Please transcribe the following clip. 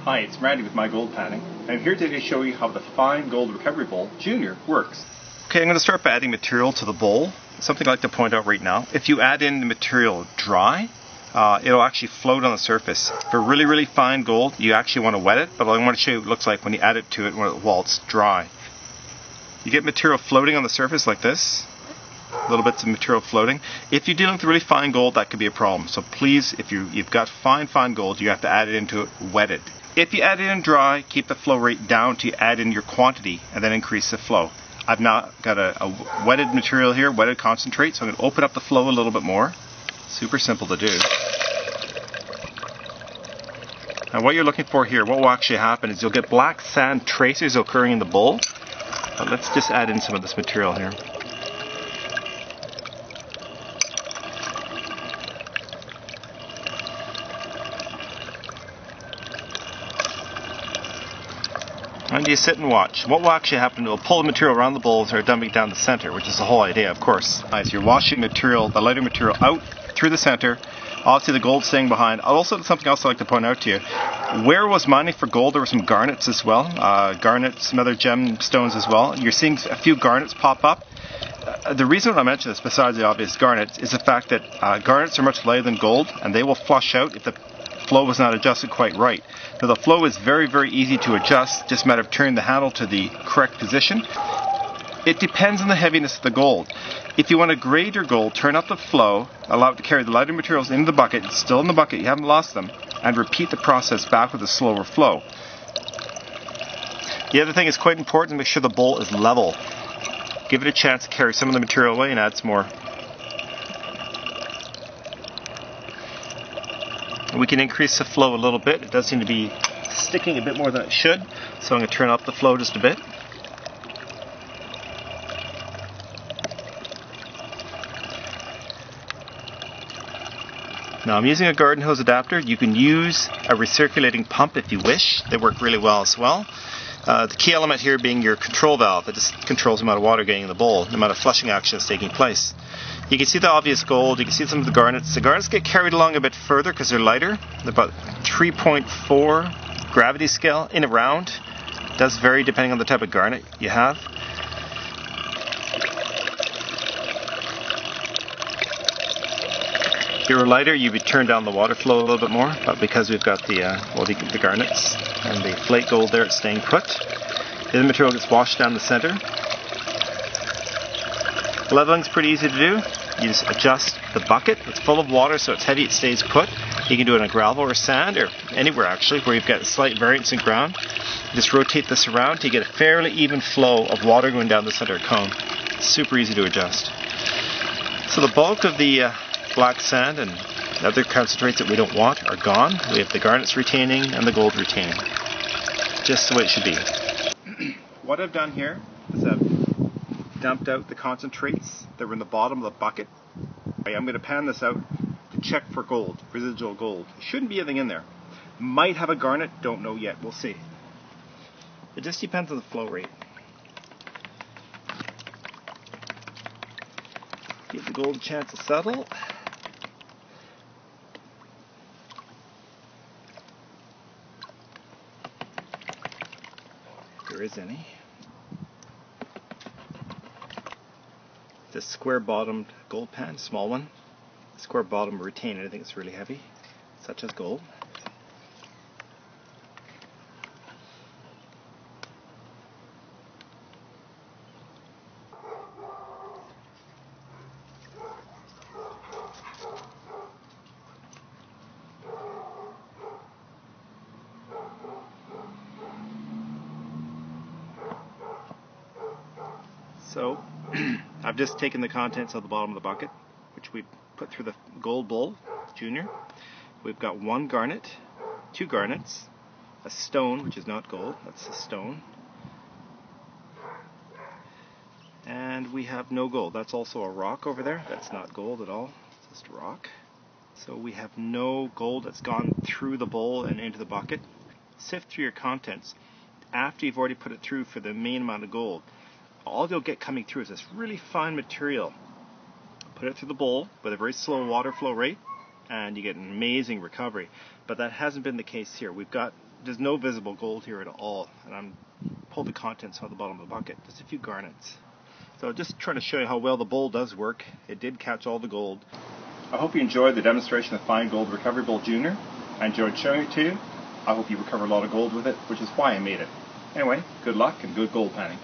Hi, it's Randy with Mygoldpanning. I'm here today to show you how the fine gold recovery bowl Junior works. Okay, I'm going to start by adding material to the bowl. Something I'd like to point out right now. If you add in the material dry, it'll actually float on the surface. For really fine gold, you actually want to wet it, but I want to show you what it looks like when you add it to it while it's dry. You get material floating on the surface like this. Little bits of material floating. If you're dealing with really fine gold, that could be a problem. So please, if you've got fine gold, you have to add it into it wetted. If you add it in dry, keep the flow rate down to add in your quantity and then increase the flow. I've now got a wetted material here, wetted concentrate, so I'm going to open up the flow a little bit more. Super simple to do. And what you're looking for here, what will actually happen is you'll get black sand tracers occurring in the bowl. But let's just add in some of this material here. And you sit and watch. What will actually happen, it will pull the material around the bowl and start dumping down the center, which is the whole idea, of course. As you're washing material, the lighter material out through the center, obviously the gold staying behind. Also, something else I'd like to point out to you. Where I was mining for gold, there were some garnets as well. Garnets, some other gemstones as well. You're seeing a few garnets pop up. The reason I mention this, besides the obvious garnets, is the fact that garnets are much lighter than gold, and they will flush out if the flow was not adjusted quite right. Now the flow is very easy to adjust, just a matter of turning the handle to the correct position. It depends on the heaviness of the gold. If you want to grade your gold, turn up the flow, allow it to carry the lighter materials into the bucket, it's still in the bucket, you haven't lost them, and repeat the process back with a slower flow. The other thing is quite important to make sure the bowl is level. Give it a chance to carry some of the material away and add some more. We can increase the flow a little bit. It does seem to be sticking a bit more than it should, so I'm going to turn up the flow just a bit. Now I'm using a garden hose adapter. You can use a recirculating pump if you wish. They work really well as well. The key element here being your control valve. It just controls the amount of water getting in the bowl, the amount of flushing action that's taking place. You can see the obvious gold, you can see some of the garnets. The garnets get carried along a bit further because they're lighter. They're about 3.4 gravity scale in a round. It does vary depending on the type of garnet you have. If you were lighter, you would turn down the water flow a little bit more, but because we've got the garnets and the flake gold there, it's staying put. The material gets washed down the center. Leveling's pretty easy to do. You just adjust the bucket. It's full of water, so it's heavy, it stays put. You can do it on gravel or sand, or anywhere actually, where you've got a slight variance in ground. Just rotate this around to get a fairly even flow of water going down the center cone. It's super easy to adjust. So the bulk of the black sand and other concentrates that we don't want are gone. We have the garnets retaining and the gold retaining. Just the way it should be. What I've done here is I've dumped out the concentrates that were in the bottom of the bucket. I'm going to pan this out to check for gold, residual gold. There shouldn't be anything in there. Might have a garnet, don't know yet, we'll see. It just depends on the flow rate. Give the gold a chance to settle. If there is any. This square bottomed gold pan, small one. Square bottom retain anything that's really heavy, such as gold. So I've just taken the contents of the bottom of the bucket, which we put through the gold bowl, Junior. We've got one garnet, two garnets, a stone, which is not gold, that's a stone, and we have no gold. That's also a rock over there. That's not gold at all, it's just rock. So we have no gold that's gone through the bowl and into the bucket. Sift through your contents after you've already put it through for the main amount of gold. All you'll get coming through is this really fine material. Put it through the bowl with a very slow water flow rate and you get an amazing recovery. But that hasn't been the case here. We've got there's no visible gold here at all, and I'm pulled the contents out of the bottom of the bucket. Just a few garnets. So just trying to show you how well the bowl does work. It did catch all the gold. I hope you enjoyed the demonstration of Fine Gold Recovery Bowl Junior. I enjoyed showing it to you. I hope you recover a lot of gold with it, which is why I made it. Anyway, good luck and good gold panning.